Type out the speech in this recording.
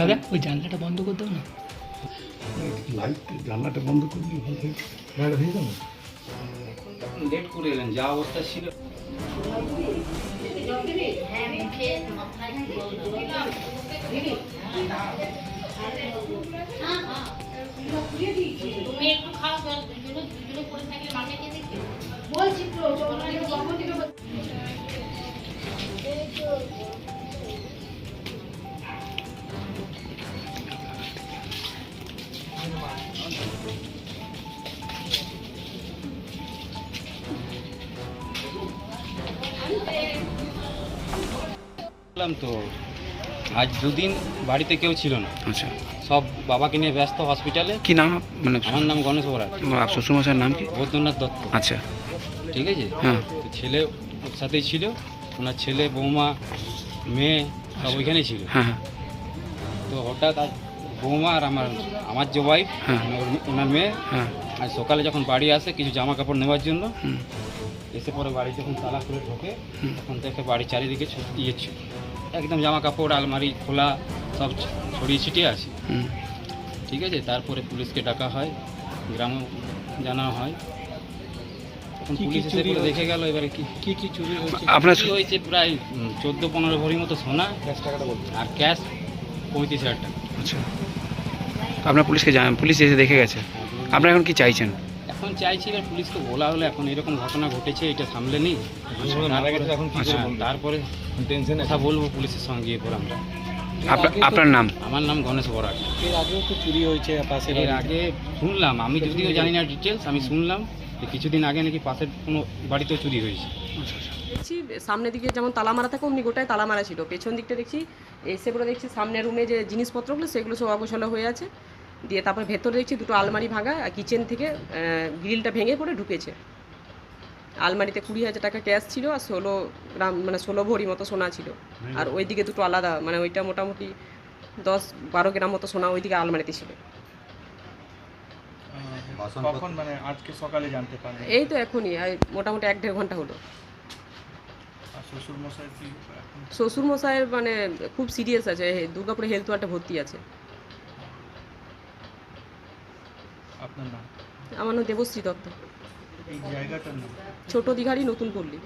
দাদা ওই জানলাটা বন্ধ করে দাও না। লাইট জানলাটা বন্ধ করলে ভালো হয়ে যাবে। লেট করে এলেন, যা অবস্থা ছিল। তো আজ দুদিন বাড়িতে কেউ ছিল না। আচ্ছা, সব বাবাকে নিয়ে ব্যস্ত হসপিটালে। কি নাম মানে? আমার নাম গণেশ বরাট। শ্বশুরমশাইয়ের নাম কি? বৈদ্যনাথ দত্ত। আচ্ছা, ঠিক আছে। হ্যাঁ, তো ছেলে ওর সাথেই ছিল, ওনার ছেলে বৌমা মেয়ে সব ওইখানেই ছিল। হ্যাঁ হ্যাঁ, তো হঠাৎ আজ বৌমা আর আমার যে ওয়াইফ, হ্যাঁ। ওনার মেয়ে হ্যাঁ, আজ সকালে যখন বাড়ি আসে কিছু জামা কাপড় নেওয়ার জন্য, হুম, এসে পরে বাড়ি যখন তালা খুলে ঢোকে হুম। তখন দেখে বাড়ির চারিদিকে ইয়েছে একদম জামা কাপড় আলমারি খোলা সব ছড়িয়ে ছিটিয়ে আছে। হুম। ঠিক আছে। তারপরে পুলিশকে ডাকা হয়, গ্রামে জানানো হয়। তখন পুলিশ এসে পরে দেখে গেল এবারে কি কি চুরি হয়েছে। আপনার কি হয়েছে প্রায় 14-15 ভরির মতো সোনা আর ক্যাশ 35,000 টাকা। আচ্ছা, আপনার পুলিশকে জানান, পুলিশ এসে দেখে গেছে। আপনারা এখন কি চাইছেন? এখন চাইছি এবার পুলিশকে বলা হলো এখন এরকম ঘটনা ঘটেছে, এটা সামলে নিই। তারপরে কথা বলবো পুলিশের সঙ্গে গিয়ে পরে আমরা। আপনার নাম? আমার নাম গণেশ বরাট। এর আগেও তো চুরি হয়েছে পাশে। এর আগে শুনলাম, আমি যদিও জানি না ডিটেলস, আমি শুনলাম যে কিছুদিন আগে নাকি পাশের কোনো বাড়িতেও চুরি হয়েছে। দেখছি সামনের দিকে যেমন তালা মারা থাকে অমনি গোটায় তালা মারা ছিল। পেছন দিকটা দেখছি এসে পরে দেখছি সামনের রুমে যে জিনিসপত্রগুলো সেগুলো সব অগোছালো হয়ে আছে। দিয়ে তারপর ভেতরে দেখছি দুটো আলমারি ভাঙা, আর কিচেন থেকে গ্রিলটা ভেঙে পড়ে ঢুকেছে। আলমারিতে 20,000 টাকা ক্যাশ ছিল আর 16 গ্রাম মানে 16 ভরি মতো সোনা ছিল। আর ওইদিকে দুটো আলাদা মানে ওইটা মোটামুটি 10-12 গ্রাম মতো সোনা ওইদিকে আলমারিতে ছিল। কখন মানে আজকে সকালে জানতে পারলেন? এই তো এখনই মোটামুটি 1-1.5 ঘন্টা হলো। শ্বশুর মশাইয়ের মানে খুব সিরিয়াস আছে, দুর্গাপুরে হেলথ ওয়ার্ডে ভর্তি আছে। আপনার নাম? আমার নাম দেবশ্রী দত্ত। এই জায়গাটার নাম? ছোট দিঘারি, নতুন পল্লী।